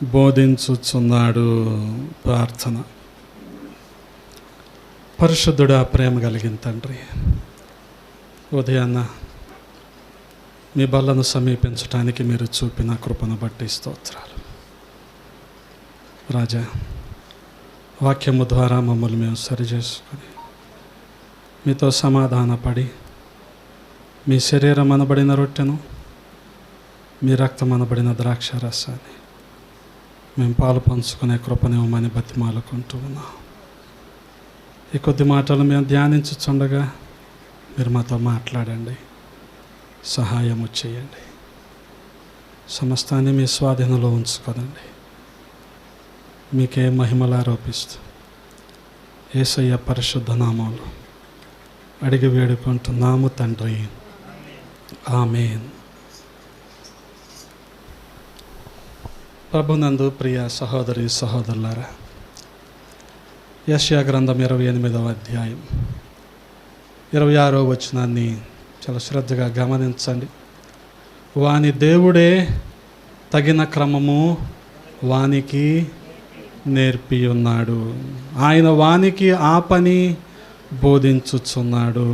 బోధించుచున్నాడు. ప్రార్థన. పరిశుద్ధుడా, ప్రేమ కలిగిన తండ్రి, ఉదయాన్న మీ బల్లను సమీపించడానికి మీరు చూపిన కృపను బట్టి స్తోత్రాలు. రాజా, వాక్యము ద్వారా మమ్మల్ని మేము సరిచేసుకొని మీతో సమాధానపడి మీ శరీరం అనబడిన రొట్టెను, మీ రక్తం అనబడిన ద్రాక్ష రసాన్ని మేము పాలు పంచుకునే కృపనివ్వమని బతిమాలుకుంటూ ఉన్నాం. ఈ కొద్ది మాటలు మేము ధ్యానించుచుండగా మీరు మాతో మాట్లాడండి, సహాయము చేయండి. సమస్తాన్ని మీ స్వాధీనంలో ఉంచుకోదండి. మీకే మహిమలు ఆరోపిస్తూ యేసయ్య పరిశుద్ధ నామంలో అడిగి వేడుకుంటున్నాము తండ్రి. ఆమేన్. ప్రభునందు ప్రియ సహోదరి సహోదరులారా, యెషయా గ్రంథం 28వ అధ్యాయం 26వ వచనాన్ని చాలా శ్రద్ధగా గమనించండి. వాని దేవుడే తగిన క్రమము వానికి నేర్పి ఉన్నాడు. ఆయన వానికి ఆ పని బోధించుచున్నాడు.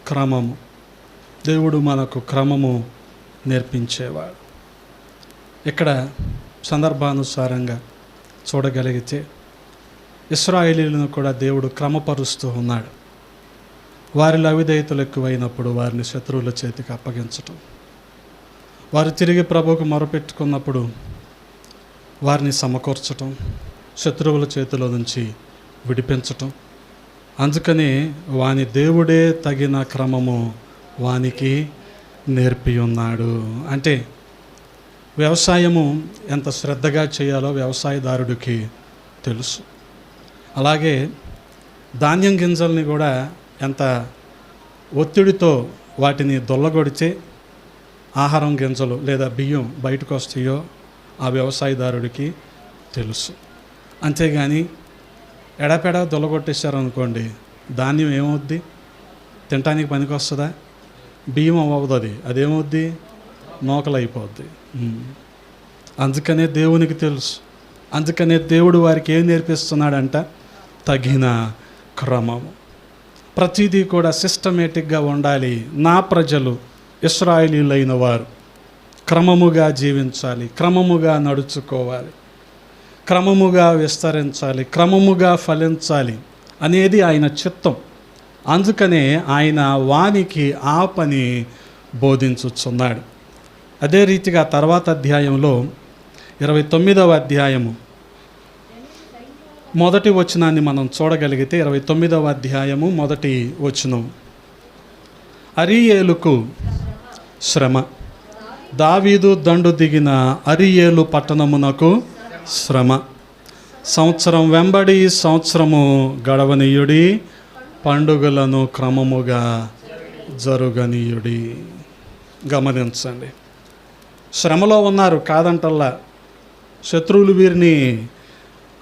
క్రమము. దేవుడు మనకు క్రమము నేర్పించేవాడు. ఇక్కడ సందర్భానుసారంగా చూడగలిగితే ఇశ్రాయేలీయులను కూడా దేవుడు క్రమపరుస్తూ ఉన్నాడు. వారిలో అవిధేయతలు ఎక్కువైనప్పుడు వారిని శత్రువుల చేతికి అప్పగించటం, వారు తిరిగి ప్రభువుకు మొరపెట్టుకున్నప్పుడు వారిని సమకూర్చటం, శత్రువుల చేతిలో నుంచి విడిపించటం. అందుకని వాని దేవుడే తగిన క్రమము వానికి నేర్పి ఉన్నాడు. అంటే వ్యవసాయము ఎంత శ్రద్ధగా చేయాలో వ్యవసాయదారుడికి తెలుసు. అలాగే ధాన్యం గింజల్ని కూడా ఎంత ఒత్తిడితో వాటిని దొల్లగొడితే ఆహారం గింజలు లేదా బియ్యం బయటకు వస్తాయో ఆ వ్యవసాయదారుడికి తెలుసు. అంతేగాని ఎడపెడ దొల్లగొట్టేశారనుకోండి, ధాన్యం ఏమవుద్ది? తినటానికి పనికి వస్తుందా? బియ్యం అవ్వదు. అదేమవుద్ది? నూకలైపోద్ది. అందుకనే దేవునికి తెలుసు. అందుకనే దేవుడు వారికి ఏం నేర్పిస్తున్నాడంట? తగిన క్రమము. ప్రతిదీ కూడా సిస్టమేటిక్గా ఉండాలి. నా ప్రజలు ఇశ్రాయేలీయులైన వారు క్రమముగా జీవించాలి, క్రమముగా నడుచుకోవాలి, క్రమముగా విస్తరించాలి, క్రమముగా ఫలించాలి అనేది ఆయన చిత్తం. అందుకనే ఆయన వానికి ఆ పని బోధించుచున్నాడు. అదే రీతిగా తర్వాత అధ్యాయంలో 29వ అధ్యాయము మొదటి వచనాన్ని మనం చూడగలిగితే 29వ అధ్యాయము మొదటి వచనం. అరీయేలుకు శ్రమ. దావీదు దండు దిగిన అరీయేలు పట్టణమునకు శ్రమ. సంవత్సరం వెంబడి సంవత్సరము గడవనీయుడి, పండుగలను క్రమముగా జరుగనీయుడి. గమనించండి, శ్రమలో ఉన్నారు కాదంటల్లా. శత్రువులు వీరిని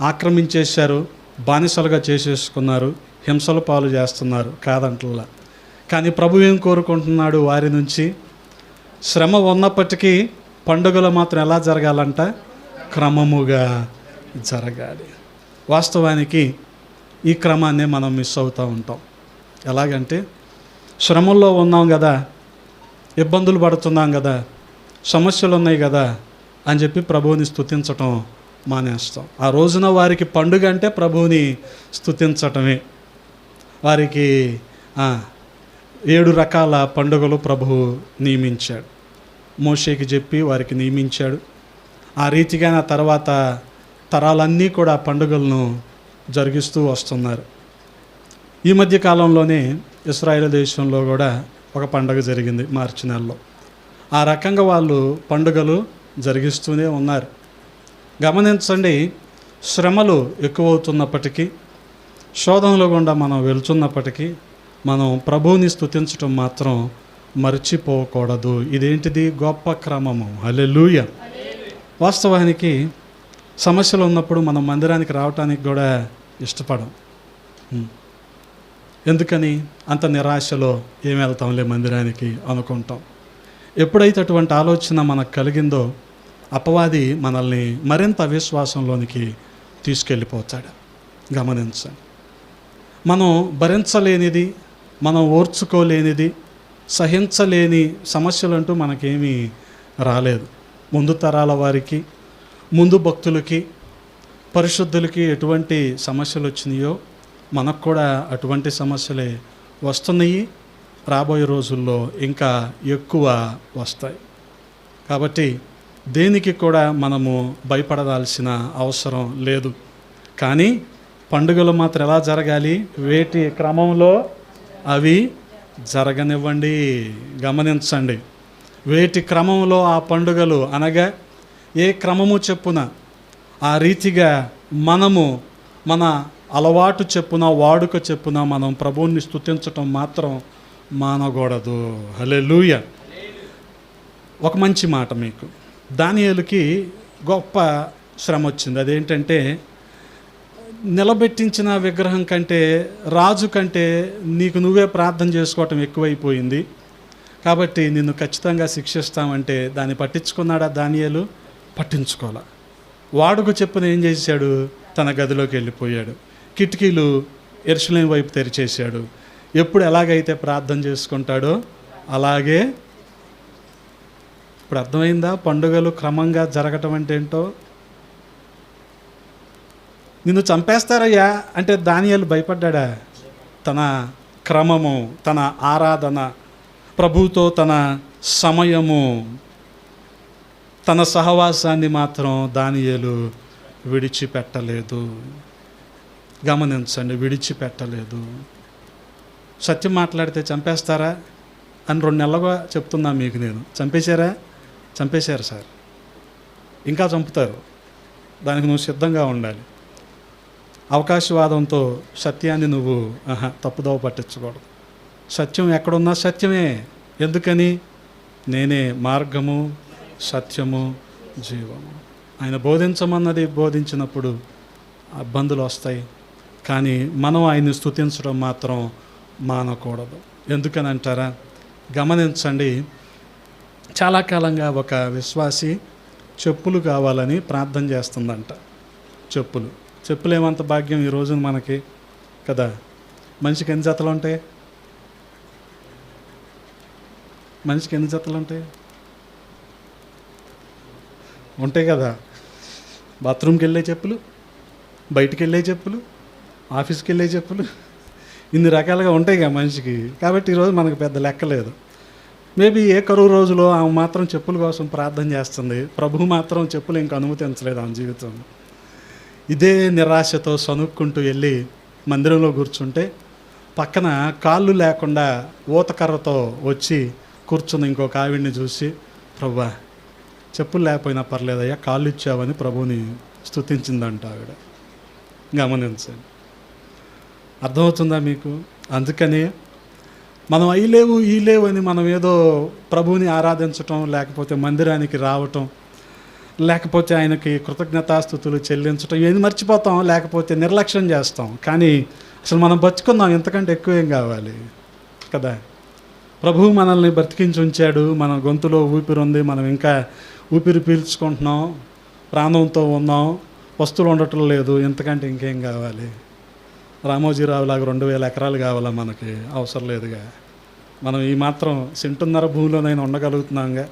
ఆక్రమించేశారు, బానిసలుగా చేసేసుకున్నారు, హింసల పాలు చేస్తున్నారు కాదంటల్లా. కానీ ప్రభు ఏం కోరుకుంటున్నాడు వారి నుంచి? శ్రమ ఉన్నప్పటికీ పండుగలు మాత్రం ఎలా జరగాలంట? క్రమముగా జరగాలి. వాస్తవానికి ఈ క్రమాన్నే మనం మిస్ అవుతూ ఉంటాం. ఎలాగంటే శ్రమల్లో ఉన్నాం కదా, ఇబ్బందులు పడుతున్నాం కదా, సమస్యలు ఉన్నాయి కదా అని చెప్పి ప్రభువుని స్తుతించటం మానేస్తాం. ఆ రోజున వారికి పండుగ అంటే ప్రభువుని స్తుతించటమే. వారికి 7 రకాల పండుగలు ప్రభువు నియమించాడు. మోషేకి చెప్పి వారికి నియమించాడు. ఆ రీతిగా నా తర్వాత తరాలన్నీ కూడా పండుగలను జరిగిస్తూ వస్తున్నారు. ఈ మధ్య కాలంలోనే ఇశ్రాయేలు దేశంలో కూడా ఒక పండుగ జరిగింది మార్చి నెలలో. ఆ రకంగా వాళ్ళు పండుగలు జరిగిస్తూనే ఉన్నారు. గమనించండి, శ్రమలు ఎక్కువవుతున్నప్పటికీ, శోధనల గుండా మనం వెళ్తున్నప్పటికీ మనం ప్రభువుని స్తుతించటం మాత్రం మర్చిపోకూడదు. ఇదేంటిది? గొప్ప క్రమము. హల్లెలూయా. వాస్తవానికి సమస్యలు ఉన్నప్పుడు మనం మందిరానికి రావటానికి కూడా ఇష్టపడం. ఎందుకని? అంత నిరాశలో ఏం వెళ్తాంలే మందిరానికి అనుకుంటాం. ఎప్పుడైతే అటువంటి ఆలోచన మనకు కలిగిందో అపవాది మనల్ని మరింత అవిశ్వాసంలోనికి తీసుకెళ్ళిపోతాడు. గమనించండి. మనం భరించలేనిది, మనం ఓర్చుకోలేనిది, సహించలేని సమస్యలంటూ మనకేమీ రాలేదు. ముందు తరాల వారికి, ముందు భక్తులకి, పరిశుద్ధులకి ఎటువంటి సమస్యలు వచ్చినాయో మనకు కూడా అటువంటి సమస్యలే వస్తున్నాయి. రాబోయే రోజుల్లో ఇంకా ఎక్కువ వస్తాయి. కాబట్టి దేనికి కూడా మనము భయపడాల్సిన అవసరం లేదు. కానీ పండుగలు మాత్రం ఎలా జరగాలి? వేటి క్రమంలో అవి జరగనివ్వండి. గమనించండి. వేటి క్రమంలో ఆ పండుగలు, అనగా ఏ క్రమము చెప్పున ఆ రీతిగా మనము మన అలవాటు చెప్పున, వాడుక చెప్పున మనం ప్రభువుని స్తుతించటం మాత్రం మానకూడదు. హల్లెలూయా. ఒక మంచి మాట మీకు, దానియేలుకి గొప్ప శ్రమ వచ్చింది. అదేంటంటే, నిలబెట్టించిన విగ్రహం కంటే, రాజు కంటే నీకు నువ్వే ప్రార్థన చేసుకోవటం ఎక్కువైపోయింది, కాబట్టి నిన్ను ఖచ్చితంగా శిక్షిస్తామంటే దాన్ని పట్టించుకున్నాడా దానియేలు? పట్టించుకోలే. వాడుకు చెప్పున ఏం చేశాడు? తన గదిలోకి వెళ్ళిపోయాడు. కిటికీలు యెరూషలేము వైపు తెరిచేశాడు. ఎప్పుడు ఎలాగైతే ప్రార్థన చేసుకుంటాడో అలాగే. ఇప్పుడు అర్థమైందా పండుగలు క్రమంగా జరగటం అంటే ఏంటో? నిన్ను చంపేస్తారయ్యా అంటే దానియేలు భయపడ్డా? తన క్రమము, తన ఆరాధన, ప్రభువుతో తన సమయము, తన సహవాసాన్ని మాత్రం దానియేలు విడిచిపెట్టలేదు. గమనించండి, విడిచిపెట్టలేదు. సత్యం మాట్లాడితే చంపేస్తారా అని 2 నెలలుగా చెప్తున్నా మీకు నేను. చంపేశారా? చంపేశారు సార్. ఇంకా చంపుతారు. దానికి నువ్వు సిద్ధంగా ఉండాలి. అవకాశవాదంతో సత్యాన్ని నువ్వు తప్పుదోవ పట్టించకూడదు. సత్యం ఎక్కడున్నా సత్యమే. ఎందుకని? నేనే మార్గము, సత్యము, జీవము. ఆయన బోధించమన్నది బోధించినప్పుడు ఇబ్బందులు వస్తాయి. కానీ మనం ఆయన్ని స్తుతించడం మాత్రం మానకూడదు. ఎందుకని అంటారా? గమనించండి. చాలా కాలంగా ఒక విశ్వాసి చెప్పులు కావాలని ప్రార్థన చేస్తుందంట. చెప్పులు ఏమంత భాగ్యం ఈ రోజున మనకి కదా. మనిషికి ఎన్ని జతలు ఉంటాయి? మనిషికి ఎన్ని జతలు ఉంటాయి? ఉంటాయి కదా. బాత్రూమ్కి వెళ్ళే చెప్పులు, బయటికి వెళ్ళే చెప్పులు, ఆఫీస్కి వెళ్ళే చెప్పులు, ఇన్ని రకాలుగా ఉంటాయి కదా మనిషికి. కాబట్టి ఈరోజు మనకు పెద్ద లెక్కలేదు. మేబీ ఏ కరువు రోజులో ఆమె మాత్రం చెప్పుల కోసం ప్రార్థన చేస్తుంది. ప్రభువు మాత్రం చెప్పులు ఇంకా అనుమతించలేదు ఆమె జీవితంలో. ఇదే నిరాశతో సనుక్కుంటూ వెళ్ళి మందిరంలో కూర్చుంటే పక్కన కాళ్ళు లేకుండా ఊతకర్రతో వచ్చి కూర్చున్న ఇంకొక ఆవిడ్ని చూసి, ప్రభువా చెప్పులు లేకపోయినా పర్లేదయ్యా, కాళ్ళు ఇచ్చావని ప్రభువుని స్తుతించిందంట ఆవిడ. గమనించండి. అర్థమవుతుందా మీకు? అందుకని మనం ఈ లేవు అని మనం ఏదో ప్రభువుని ఆరాధించటం, లేకపోతే మందిరానికి రావటం, లేకపోతే ఆయనకి కృతజ్ఞతాస్తుతులు చెల్లించటం, ఏది మర్చిపోతాం, లేకపోతే నిర్లక్ష్యం చేస్తాం. కానీ అసలు మనం బతుకున్నాం, ఇంతకంటే ఎక్కువ ఏం కావాలి కదా. ప్రభువు మనల్ని బ్రతికించి ఉంచాడు. మన గొంతులో ఊపిరి ఉంది, మనం ఇంకా ఊపిరి పీల్చుకుంటున్నాం, ప్రాణంతో ఉన్నాం, వస్తువులు ఉండటం లేదు. ఇంతకంటే ఇంకేం కావాలి? రామోజీరావు లాగా 2000 ఎకరాలు కావాలా మనకి? అవసరం లేదుగా. మనం ఈ మాత్రం సెంటున్నర భూమిలోనైనా ఉండగలుగుతున్నాంగా,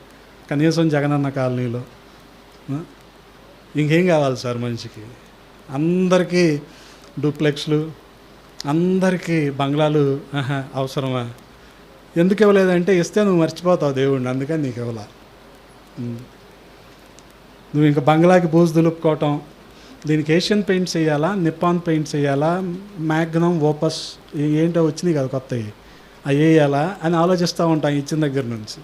కనీసం జగనన్న కాలనీలో. ఇంకేం కావాలి సార్ మనిషికి? అందరికీ డూప్లెక్స్లు, అందరికీ బంగ్లాలు అవసరమా? ఎందుకు ఇవ్వలేదంటే, ఇస్తే నువ్వు మర్చిపోతావు దేవుడిని, అందుకని నీకు ఇవ్వాల. నువ్వు ఇంకా బంగ్లాకి బూజు దులుపుకోవటం, దీనికి ఏషియన్ పెయింట్స్ వేయాలా, నిప్పాన్ పెయింట్స్ వేయాలా, మ్యాగ్నమ్, ఓపస్ ఏంటో వచ్చినాయి కదా కొత్తవి, అవి వేయాలా అని ఆలోచిస్తూ ఉంటాం ఇచ్చిన దగ్గర నుంచి.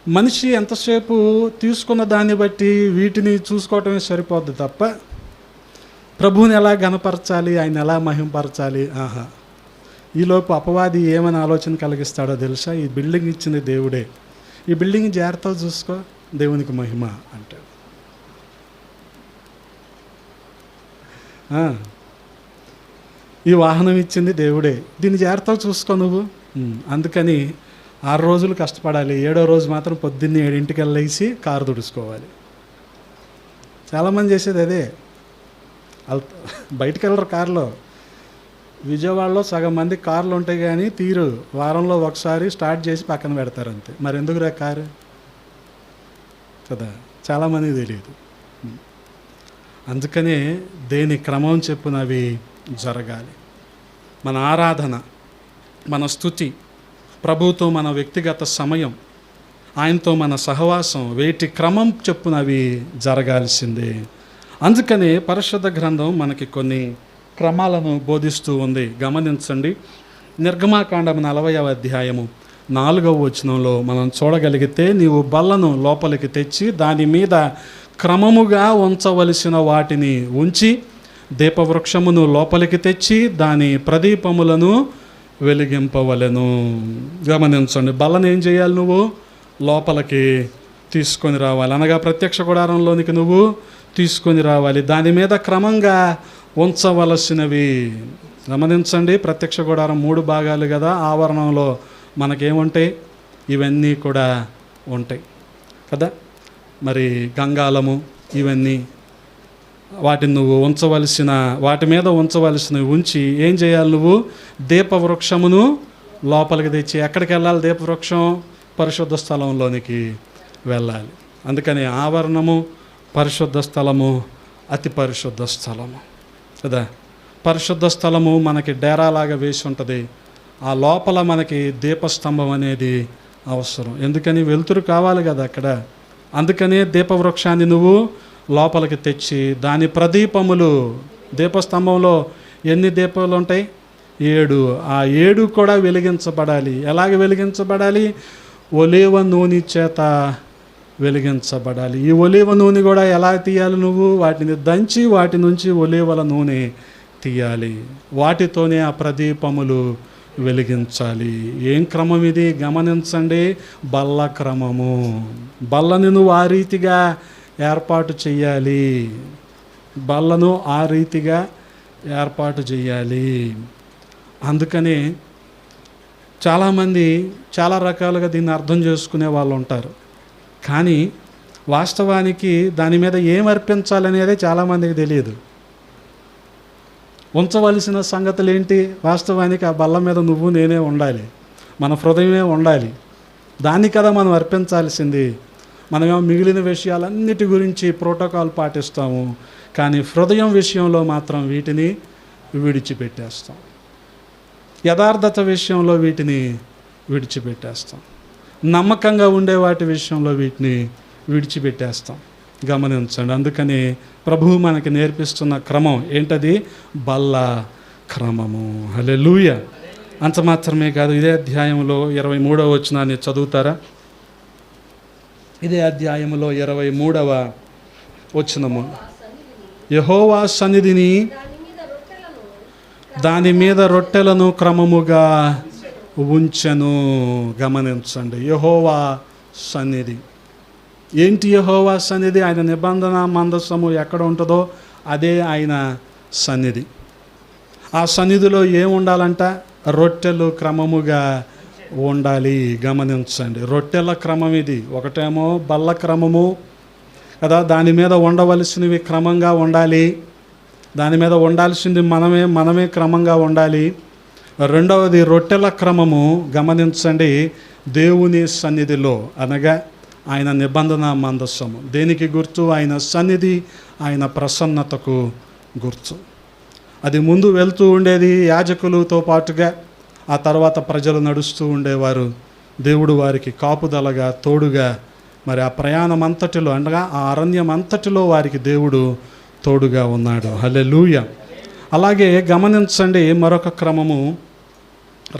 మనిషి ఎంతసేపు తీసుకున్న దాన్ని బట్టి వీటిని చూసుకోవటమే సరిపోద్ది తప్ప ప్రభువుని ఎలా ఘనపరచాలి, ఆయన ఎలా మహింపరచాలి ఈలోపు అపవాది ఏమని ఆలోచన కలిగిస్తాడో తెలుసా? ఈ బిల్డింగ్ ఇచ్చింది దేవుడే, ఈ బిల్డింగ్ జాగ్రత్తగా చూసుకో, దేవునికి మహిమ అంటాడు. ఈ వాహనం ఇచ్చింది దేవుడే, దీన్ని జాగ్రత్తగా చూసుకో నువ్వు. అందుకని 6 రోజులు కష్టపడాలి, 7వ రోజు మాత్రం పొద్దున్నే 7ంటికి వెళ్ళేసి కారు తుడుచుకోవాలి. చాలామంది చేసేది అదే. బయటికి వెళ్ళరు కారులో. విజయవాడలో సగం మంది కార్లు ఉంటాయి కానీ తీరు వారంలో ఒకసారి స్టార్ట్ చేసి పక్కన పెడతారు అంతే. మరి ఎందుకురా కారు కదా, చాలామందికి తెలియదు. అందుకనే దేని క్రమం చెప్పున అవి జరగాలి. మన ఆరాధన, మన స్తుతి, ప్రభువుతో మన వ్యక్తిగత సమయం, ఆయనతో మన సహవాసం, వేటి క్రమం చెప్పున అవి జరగాల్సిందే. అందుకనే పరిశుద్ధ గ్రంథం మనకి కొన్ని క్రమాలను బోధిస్తూ ఉంది. గమనించండి. నిర్గమాకాండం 40వ అధ్యాయము 4వ వచనంలో మనం చూడగలిగితే, నీవు బల్లను లోపలికి తెచ్చి దాని మీద క్రమముగా ఉంచవలసిన వాటిని ఉంచి దీపవృక్షమును లోపలికి తెచ్చి దాని ప్రదీపములను వెలిగింపవలెను. గమనించండి. బల్లను ఏం చేయాలి? నువ్వు లోపలికి తీసుకొని రావాలి, అనగా ప్రత్యక్ష గుడారంలోనికి నువ్వు తీసుకొని రావాలి. దాని మీద క్రమంగా ఉంచవలసినవి. గమనించండి. ప్రత్యక్ష గుడారం 3 భాగాలు కదా. ఆవరణంలో మనకేముంటాయి? ఇవన్నీ కూడా ఉంటాయి కదా. మరి గంగాళము, ఇవన్నీ వాటిని నువ్వు వాటి మీద ఉంచవలసినవి ఉంచి ఏం చేయాలి? నువ్వు దీపవృక్షమును లోపలికి తెచ్చి, ఎక్కడికి వెళ్ళాలి? దీపవృక్షం పరిశుద్ధ స్థలంలోనికి వెళ్ళాలి. అందుకని ఆవరణము, పరిశుద్ధ స్థలము, అతి పరిశుద్ధ స్థలము కదా. పరిశుద్ధ స్థలము మనకి డేరాలాగా వేసి ఉంటుంది. ఆ లోపల మనకి దీపస్తంభం అనేది అవసరం. ఎందుకని? వెలుతురు కావాలి కదా అక్కడ. అందుకనే దీపవృక్షాన్ని నువ్వు లోపలికి తెచ్చి దాని ప్రదీపములు, దీపస్తంభంలో ఎన్ని దీపాలు ఉంటాయి? 7. ఆ 7 కూడా వెలిగించబడాలి. ఎలాగ వెలిగించబడాలి? ఒలీవ నూనె చేత వెలిగించబడాలి. ఈ ఒలీవ నూనె కూడా ఎలా తీయాలి? నువ్వు వాటిని దంచి వాటి నుంచి ఒలీవల నూనె తీయాలి. వాటితోనే ఆ ప్రదీపములు వెలిగించాలి. ఏం క్రమం ఇది? గమనించండి. బల్ల క్రమము. బల్లని నువ్వు ఆ రీతిగా ఏర్పాటు చేయాలి. బల్లను ఆ రీతిగా ఏర్పాటు చేయాలి. అందుకని చాలామంది చాలా రకాలుగా దీన్ని అర్థం చేసుకునే వాళ్ళు ఉంటారు. కానీ వాస్తవానికి దాని మీద ఏం అర్పించాలనేదే చాలామందికి తెలియదు. ఉంచవలసిన సంగతులు ఏంటి? వాస్తవానికి ఆ బల్ల మీద నువ్వు నేనే ఉండాలి, మన హృదయమే ఉండాలి. దాన్ని కదా మనం అర్పించాల్సింది. మనమేమో మిగిలిన విషయాలన్నిటి గురించి ప్రోటోకాల్ పాటిస్తాము, కానీ హృదయం విషయంలో మాత్రం వీటిని విడిచిపెట్టేస్తాం. యథార్థత విషయంలో వీటిని విడిచిపెట్టేస్తాం. నమ్మకంగా ఉండే వాటి విషయంలో వీటిని విడిచిపెట్టేస్తాం. గమనించండి. అందుకని ప్రభువు మనకి నేర్పిస్తున్న క్రమం ఏంటది? బల్ల క్రమము. హల్లెలూయా. అంత మాత్రమే కాదు, ఇదే అధ్యాయంలో 23వ వచనాన్ని చదువుతారా? ఇదే అధ్యాయంలో 23వ వచనము, యెహోవా సన్నిధిని దాని మీద రొట్టెలను క్రమముగా ఉంచెను. గమనించండి. యెహోవా సన్నిధి ఏంటి? యెహోవా సన్నిధి ఆయన నిబంధన మందసము ఎక్కడ ఉంటుందో అదే ఆయన సన్నిధి. ఆ సన్నిధిలో ఏముండాలంట? రొట్టెలు క్రమముగా ఉండాలి. గమనించండి. రొట్టెల క్రమం ఇది. ఒకటేమో బల్ల క్రమము కదా, దాని మీద ఉండవలసినవి క్రమంగా ఉండాలి. దాని మీద ఉండాల్సింది మనమే క్రమంగా ఉండాలి. రెండవది రొట్టెల క్రమము. గమనించండి. దేవుని సన్నిధిలో, అనగా ఆయన నిబంధన మందస్సము. దేనికి గుర్తు? ఆయన సన్నిధి, ఆయన ప్రసన్నతకు గుర్తు. అది ముందు వెళ్తూ ఉండేది యాజకులతో పాటుగా. ఆ తర్వాత ప్రజలు నడుస్తూ ఉండేవారు. దేవుడు వారికి కాపుదలగా, తోడుగా, మరి ఆ ప్రయాణం అంతటిలో, అనగా ఆ అరణ్యం అంతటిలో వారికి దేవుడు తోడుగా ఉన్నాడు. హల్లెలూయా. అలాగే గమనించండి మరొక క్రమము.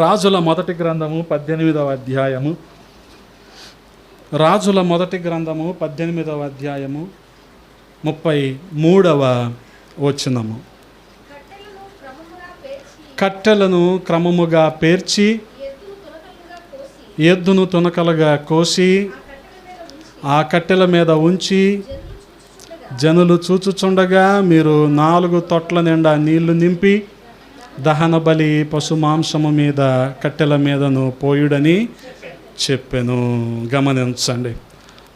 రాజుల మొదటి గ్రంథము 18వ అధ్యాయము, రాజుల మొదటి గ్రంథము 18వ అధ్యాయము 33వ వచనము, కట్టెలను క్రమముగా పేర్చి ఎద్దును తునకలుగా కోసి ఆ కట్టెల మీద ఉంచి జనులు చూచుచుండగా మీరు 4 తొట్ల నిండా నీళ్లు నింపి దహన బలి పశు మాంసము మీద కట్టెల మీదను పోయుడని చెప్పెను. గమనించండి,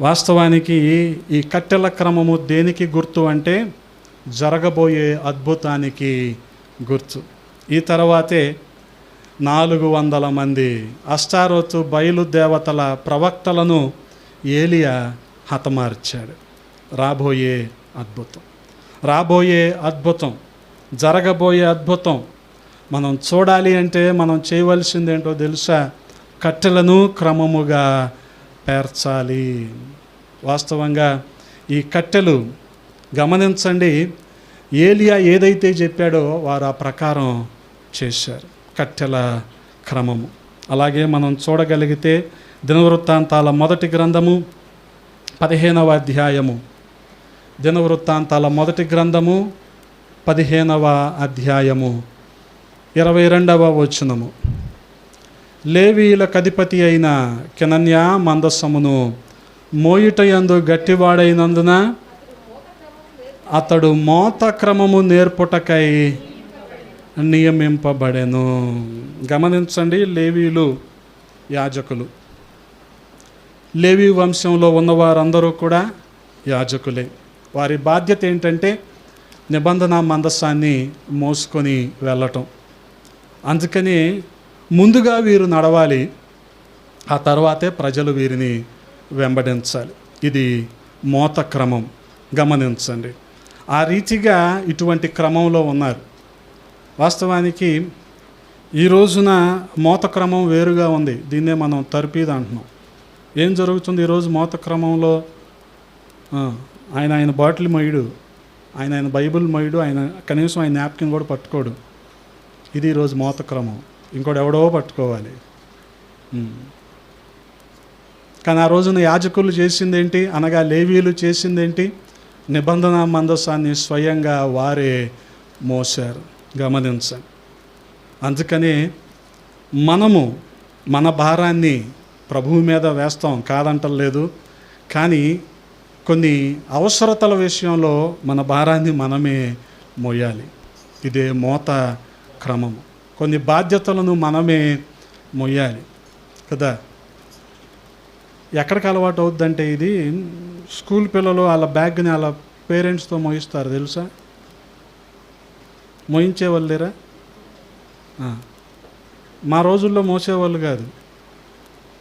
వాస్తవానికి ఈ కట్టెల క్రమము దేనికి గుర్తు అంటే జరగబోయే అద్భుతానికి గుర్తు. ఈ తర్వాతే 400 మంది అష్టారోతు బయలుదేవతల ప్రవక్తలను ఏలియా హతమార్చాడు. రాబోయే అద్భుతం, రాబోయే అద్భుతం, జరగబోయే అద్భుతం మనం చూడాలి అంటే మనం చేయవలసింది ఏంటో తెలుసా? కట్టెలను క్రమముగా పేర్చాలి. వాస్తవంగా ఈ కట్టెలు గమనించండి, ఏలియా ఏదైతే చెప్పాడో వారు ఆ ప్రకారం చేశారు. కట్టెల క్రమము. అలాగే మనం చూడగలిగితే దినవృత్తాంతాల మొదటి గ్రంథము 15వ అధ్యాయము, దినవృత్తాంతాల మొదటి గ్రంథము 15వ అధ్యాయము 22వ వచనము. లేవీయులకు అధిపతి అయిన కెనన్యా మందస్సమును మోయుటయందు గట్టివాడైనందున అతడు మోత క్రమము నేర్పుటకై నియమింపబడెను. గమనించండి, లేవీయులు యాజకులు. లేవీ వంశంలో ఉన్నవారందరూ కూడా యాజకులే. వారి బాధ్యత ఏంటంటే నిబంధన మందస్సాన్ని మోసుకొని వెళ్ళటం. అందుకని ముందుగా వీరు నడవాలి, ఆ తర్వాతే ప్రజలు వీరిని వెంబడించాలి. ఇది మోత క్రమం. గమనించండి, ఆ రీతిగా ఇటువంటి క్రమంలో ఉన్నారు. వాస్తవానికి ఈ రోజున మోత క్రమం వేరుగా ఉంది. దీన్నే మనం తర్పీదు అంటున్నాం. ఏం జరుగుతుంది ఈరోజు మోత క్రమంలో? ఆయన బాటిల్ మొయ్యడు, ఆయన బైబిల్ మొయ్యడు, ఆయన కనీసం ఆయన నాప్కిన్ కూడా పట్టుకోడు. ఇది ఈరోజు మోత క్రమం. ఇంకోటి ఎవడో పట్టుకోవాలి. కానీ ఆ రోజున యాజకులు చేసిందేంటి అనగా లేవీయులు చేసిందేంటి? నిబంధన మందసాన్ని స్వయంగా వారే మోసారు. గమనించండి. అందుకని మనము మన భారాన్ని ప్రభువు మీద వేస్తాం, కాదంటలేదు. కానీ కొన్ని అవసరతల విషయంలో మన భారాన్ని మనమే మోయాలి. ఇదే మోత క్రమము. కొన్ని బాధ్యతలను మనమే మోయాలి కదా. ఎక్కడికి అలవాటు అవుద్దంటే ఇది స్కూల్ పిల్లలు వాళ్ళ బ్యాగ్ని వాళ్ళ పేరెంట్స్తో మోయిస్తారు తెలుసా? మోయించేవాళ్ళు లేరా? మా రోజుల్లో మోసేవాళ్ళు కాదు.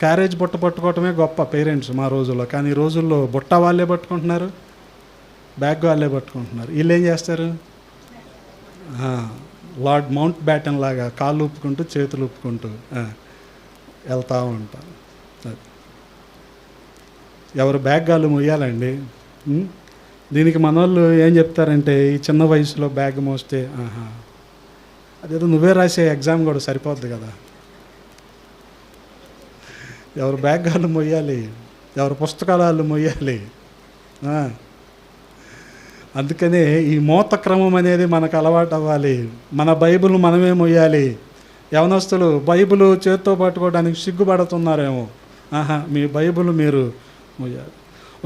క్యారేజ్ బుట్ట పట్టుకోవటమే గొప్ప పేరెంట్స్ మా రోజుల్లో. కానీ ఈ రోజుల్లో బుట్ట వాళ్ళే పట్టుకుంటున్నారు, బ్యాగ్ వాళ్ళే పట్టుకుంటున్నారు. వీళ్ళు ఏం చేస్తారు? లార్డ్ మౌంట్ బ్యాటన్ లాగా కాళ్ళు ఊపుకుంటూ చేతులు ఊపుకుంటూ వెళ్తూ ఉంటారు. ఎవరు బ్యాగ్ వాళ్ళు మొయ్యాలండి. దీనికి మనోళ్ళు ఏం చెప్తారంటే ఈ చిన్న వయసులో బ్యాగ్ మోస్తే అదేదో నువ్వే రాసే ఎగ్జామ్ కూడా సరిపోద్ది కదా. ఎవరు బ్యాగ్ వాళ్ళు మొయ్యాలి, ఎవరు పుస్తకాలు వాళ్ళు మొయ్యాలి. అందుకనే ఈ మోత క్రమం అనేది మనకు అలవాటు అవ్వాలి. మన బైబిల్ మనమే మొయ్యాలి. యవనస్తులు బైబిల్ చేత్తో పట్టుకోవడానికి సిగ్గుపడుతున్నారేమో. మీ బైబిల్ మీరు మొయ్యాలి.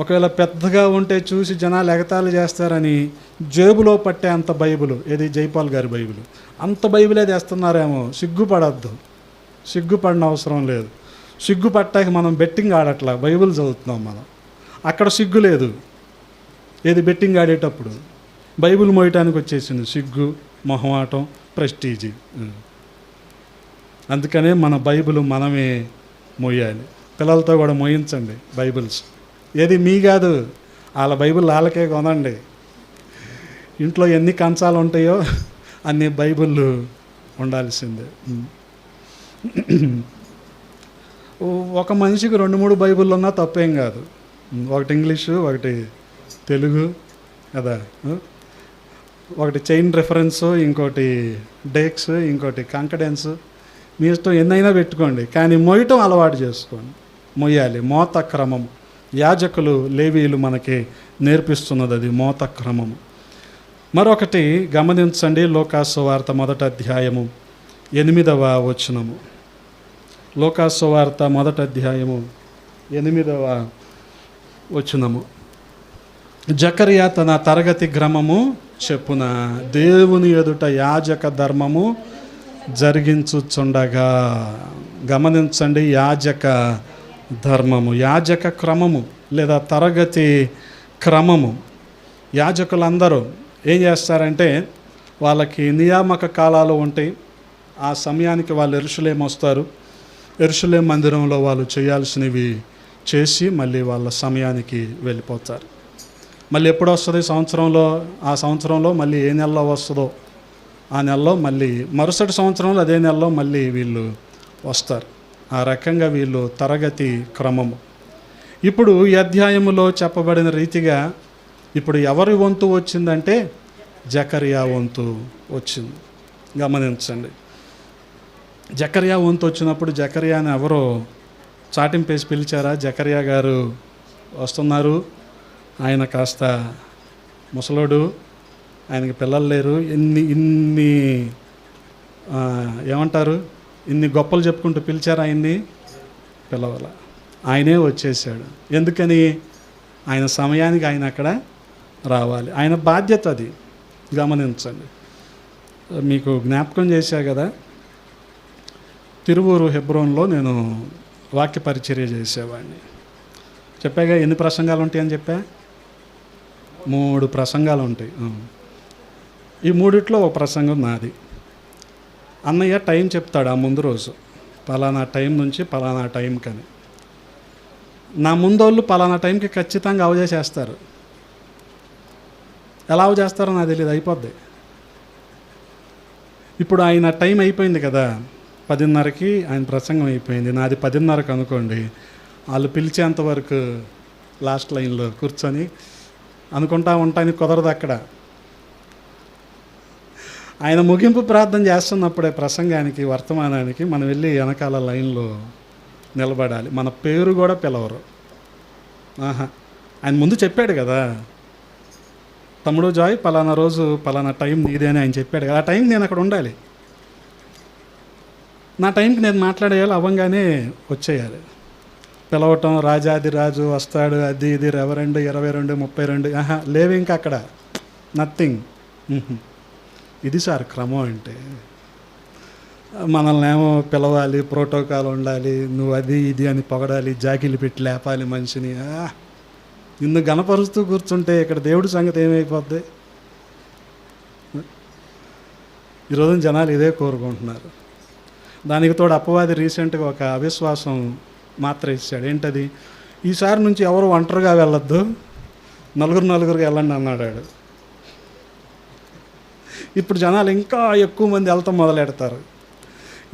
ఒకవేళ పెద్దగా ఉంటే చూసి జనాలు ఎగతాళి చేస్తారని జేబులో పట్టే అంత బైబిల్, ఏది జైపాల్ గారి బైబిల్, అంత బైబిలే తెస్తున్నారేమో. సిగ్గుపడద్దు, సిగ్గుపడిన అవసరం లేదు. సిగ్గుపట్టాక మనం బెట్టింగ్ ఆడట్లా, బైబిల్ చదువుతున్నాం మనం. అక్కడ సిగ్గు లేదు. ఏది బెట్టింగ్ ఆడేటప్పుడు బైబిల్ మోయటానికి వచ్చేసింది సిగ్గు, మొహమాటం, ప్రెస్టీజీ. అందుకనే మన బైబిల్ మనమే మోయాలి. పిల్లలతో కూడా మోయించండి బైబిల్స్. ఏది మీ కాదు, వాళ్ళ బైబిల్ వాళ్ళకే కొనండి. ఇంట్లో ఎన్ని కంచాలు ఉంటాయో అన్ని బైబిళ్ళు ఉండాల్సిందే. ఒక మనిషికి 2-3 బైబిళ్ళు ఉన్నా తప్పేం కాదు. ఒకటి ఇంగ్లీషు, ఒకటి తెలుగు కదా, ఒకటి చైన్ రెఫరెన్స్, ఇంకోటి డేక్స్, ఇంకోటి కాంకడెన్స్. మీ ఇష్టం ఎన్నైనా పెట్టుకోండి, కానీ మోయటం అలవాటు చేసుకోండి. మొయ్యాలి. మోత క్రమం. యాజకులు లేవీయులు మనకి నేర్పిస్తున్నది అది మోత క్రమము. మరొకటి గమనించండి, లోకాసు వార్త 1వ అధ్యాయము 8వ వచనము. లోకాసు వార్త 1వ అధ్యాయము 8వ వచనము. జకరియా తన తరగతి గ్రంథము చెప్పున దేవుని ఎదుట యాజక ధర్మము జరిగించుచుండగా. గమనించండి, యాజక ధర్మము, యాజక క్రమము లేదా తరగతి క్రమము. యాజకులందరూ ఏం చేస్తారంటే వాళ్ళకి నియామక కాలాలు ఉంటాయి. ఆ సమయానికి వాళ్ళు యెరూషలేము వస్తారు. యెరూషలేము మందిరంలో వాళ్ళు చేయాల్సినవి చేసి మళ్ళీ వాళ్ళ సమయానికి వెళ్ళిపోతారు. మళ్ళీ ఎప్పుడు వస్తుంది సంవత్సరంలో, ఆ సంవత్సరంలో మళ్ళీ ఏ నెలలో వస్తుందో ఆ నెలలో మళ్ళీ మరుసటి సంవత్సరంలో అదే నెలలో మళ్ళీ వీళ్ళు వస్తారు. ఆ రకంగా వీళ్ళు తరగతి క్రమము. ఇప్పుడు ఈ అధ్యాయములో చెప్పబడిన రీతిగా ఇప్పుడు ఎవరి వంతు వచ్చిందంటే జకర్యా వంతు వచ్చింది. గమనించండి, జకర్యా వంతు వచ్చినప్పుడు జకర్యాని ఎవరో చాటింపేసి పిలిచారా? జకర్యా గారు వస్తున్నారు, ఆయన కాస్త ముసలోడు, ఆయనకి పిల్లలు లేరు, ఇన్ని ఏమంటారు, ఇన్ని గొప్పలు చెప్పుకుంటూ పిలిచారు, ఆయన్ని పిలవాల. ఆయనే వచ్చేసాడు. ఎందుకని? ఆయన సమయానికి ఆయన అక్కడ రావాలి, ఆయన బాధ్యత అది. గమనించండి, మీకు జ్ఞాపకం చేశా కదా, తిరువూరు హెబ్రోన్లో నేను వాక్య పరిచర్య చేసేవాడిని. చెప్పాగా ఎన్ని ప్రసంగాలు ఉంటాయని చెప్పా? 3 ప్రసంగాలు ఉంటాయి. ఈ 3 ఒక ప్రసంగం నాది. అన్నయ్య టైం చెప్తాడు ఆ ముందు రోజు, పలానా టైం నుంచి పలానా టైంకని. నా ముందోళ్ళు పలానా టైంకి ఖచ్చితంగా అవజేసేస్తారు. ఎలా అవజేస్తారో నాకు తెలియదు, అయిపోద్ది. ఇప్పుడు ఆయన టైం అయిపోయింది కదా, 10:30కి ఆయన ప్రసంగం అయిపోయింది, నాది 10:30కి అనుకోండి. వాళ్ళు పిలిచేంతవరకు లాస్ట్ లైన్లో కూర్చొని అనుకుంటా ఉంటానికి కుదరదు. అక్కడ ఆయన ముగింపు ప్రార్థన చేస్తున్నప్పుడే ప్రసంగానికి, వర్తమానానికి మనం వెళ్ళి వెనకాల లైన్లో నిలబడాలి. మన పేరు కూడా పిలవరు. ఆయన ముందు చెప్పాడు కదా, తమ్ముడు జాయ్ పలానా రోజు పలానా టైం నీదే అని ఆయన చెప్పాడు కదా, ఆ టైం నేను అక్కడ ఉండాలి. నా టైంకి నేను మాట్లాడేయాలి, అవ్వంగానే వచ్చేయాలి. పిలవటం, రాజాది రాజు వస్తాడు, అది ఇది, రెవరెండ్ 22 32 లేవు ఇంకా అక్కడ, నథింగ్. ఇది సార్ క్రమం అంటే. మనల్ని ఏమో పిలవాలి, ప్రోటోకాల్ ఉండాలి, నువ్వు అది ఇది అని పొగడాలి, జాకీలు పెట్టి లేపాలి మనిషిని. నిన్ను గణపరుస్తూ కూర్చుంటే ఇక్కడ దేవుడి సంగతి ఏమైపోద్ది? ఈరోజు జనాలు ఇదే కోరుకుంటున్నారు. దానికి తోడు అపవాది రీసెంట్గా ఒక అవిశ్వాసం మాత్ర ఇచ్చాడు. ఏంటది? ఈసారి నుంచి ఎవరు ఒంటరిగా వెళ్ళొద్దు, నలుగురుగా వెళ్ళండి అన్నాడు. ఇప్పుడు జనాలు ఇంకా ఎక్కువ మంది వెళ్తాం మొదలెడతారు.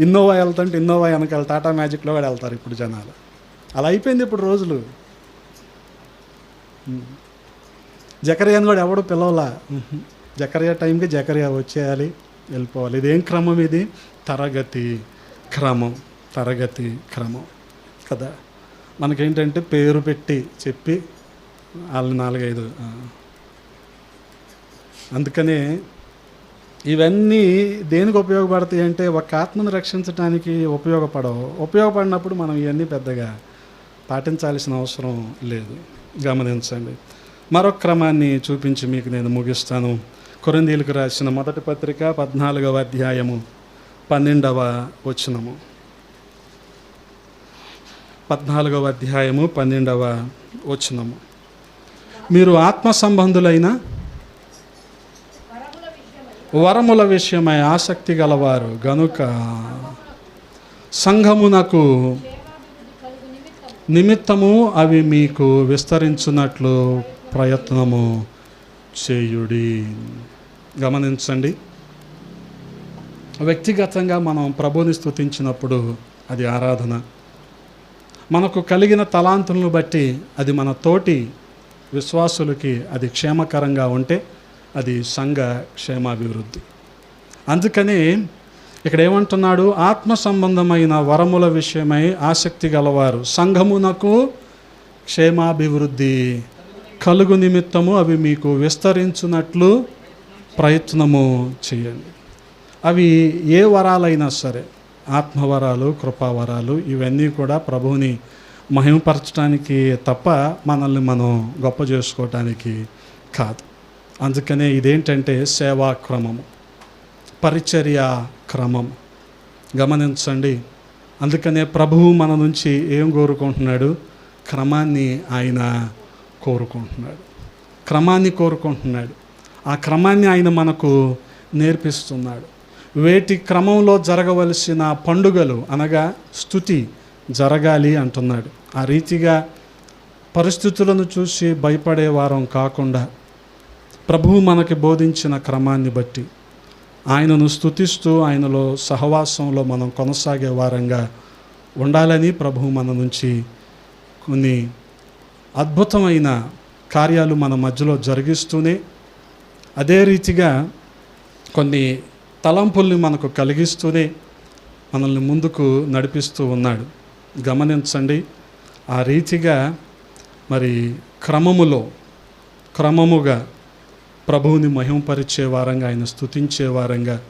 ఇన్నోవా వెళ్తుంటే ఇన్నోవా వెనకాల టాటా మ్యాజిక్లో కూడా వెళ్తారు ఇప్పుడు జనాలు. అలా అయిపోయింది ఇప్పుడు రోజులు. జకర్యాని కూడా ఎవడు పిలవలా. జకర్యా టైంకి జకర్యా వచ్చేయాలి, వెళ్ళిపోవాలి. ఇదేం క్రమం? ఇది తరగతి క్రమం. తరగతి క్రమం కదా. మనకేంటంటే పేరు పెట్టి చెప్పి వాళ్ళు 4-5. అందుకనే ఇవన్నీ దేనికి ఉపయోగపడతాయి అంటే ఒక ఆత్మను రక్షించడానికి ఉపయోగపడవు. ఉపయోగపడినప్పుడు మనం ఇవన్నీ పెద్దగా పాటించాల్సిన అవసరం లేదు. గమనించండి, మరొక క్రమాన్ని చూపించి మీకు నేను ముగిస్తాను. కొరింథీయులకు రాసిన మొదటి పత్రిక 14వ అధ్యాయము 12వ వచనము. 14వ అధ్యాయము 12వ వచనము. మీరు ఆత్మ సంబంధులైన వరముల విషయమై ఆసక్తి గలవారు గనుక సంఘమునకు నిమిత్తము అవి మీకు విస్తరించున్నట్లు ప్రయత్నము చేయుడి. గమనించండి, వ్యక్తిగతంగా మనం ప్రభుని స్తుతించినప్పుడు అది ఆరాధన. మనకు కలిగిన తలాంతులను బట్టి అది మన తోటి విశ్వాసులకి అది క్షేమకరంగా ఉంటే అది సంఘ క్షేమాభివృద్ధి. అందుకని ఇక్కడ ఏమంటున్నాడు? ఆత్మ సంబంధమైన వరముల విషయమై ఆసక్తి గలవారు సంఘమునకు క్షేమాభివృద్ధి కలుగు నిమిత్తము అవి మీకు విస్తరించున్నట్లు ప్రయత్నము చేయండి. అవి ఏ వరాలైనా సరే, ఆత్మవరాలు, కృపావరాలు, ఇవన్నీ కూడా ప్రభువుని మహిమపరచడానికి తప్ప మనల్ని మనం గొప్ప చేసుకోవటానికి కాదు. అందుకనే ఇదేంటంటే సేవా క్రమము, పరిచర్య క్రమం. గమనించండి, అందుకనే ప్రభువు మన నుంచి ఏం కోరుకుంటున్నాడు? క్రమాన్ని ఆయన కోరుకుంటున్నాడు. క్రమాన్ని కోరుకుంటున్నాడు. ఆ క్రమాన్ని ఆయన మనకు నేర్పిస్తున్నాడు. వేటి క్రమంలో జరగవలసిన పండుగలు అనగా స్తుతి జరగాలి అంటున్నాడు. ఆ రీతిగా పరిస్థితులను చూసి భయపడే వారం కాకుండా ప్రభువు మనకి బోధించిన క్రమాన్ని బట్టి ఆయనను స్తుతిస్తూ ఆయనలో సహవాసంలో మనం కొనసాగే వారంగా ఉండాలని ప్రభువు మన నుంచి కొన్ని అద్భుతమైన కార్యాలు మన మధ్యలో జరిగిస్తూనే అదే రీతిగా కొన్ని తలంపుల్ని మనకు కలిగిస్తూనే మనల్ని ముందుకు నడిపిస్తూ ఉన్నాడు. గమనించండి, ఆ రీతిగా మరి క్రమముగా ప్రభువుని మహిమపరిచే వారంగా, ఆయన స్తుతించే వారంగా,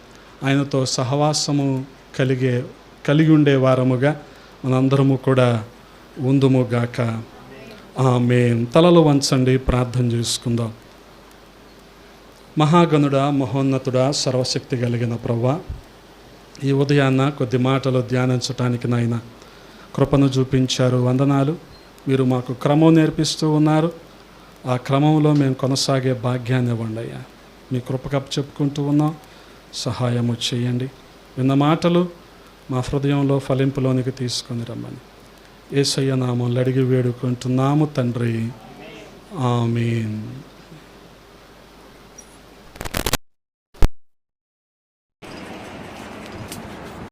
ఆయనతో సహవాసము కలిగి ఉండే వారముగా మనందరము కూడా ఉందుముగాక. ఆమేన్. తలలు వంచండి, ప్రార్థన చేసుకుందాం. మహాగణుడా, మహోన్నతుడా, సర్వశక్తి కలిగిన ప్రభువా, ఈ ఉదయాన్న కొద్ది మాటలు ధ్యానించటానికి నాయన కృపను చూపించారు. వందనాలు. మీరు మాకు క్రమం నేర్పిస్తూ ఉన్నారు. ఆ క్రమంలో మేము కొనసాగే భాగ్యాన్ని ఇవ్వండి అయ్యా. మీ కృపకప్పు చెప్పుకుంటూ ఉన్నాం. సహాయము చేయండి. విన్న మాటలు మా హృదయంలో ఫలింపులోనికి తీసుకొని రమ్మని యేసయ్య నామములో అడిగి వేడుకుంటున్నాము తండ్రి. ఆమేన్.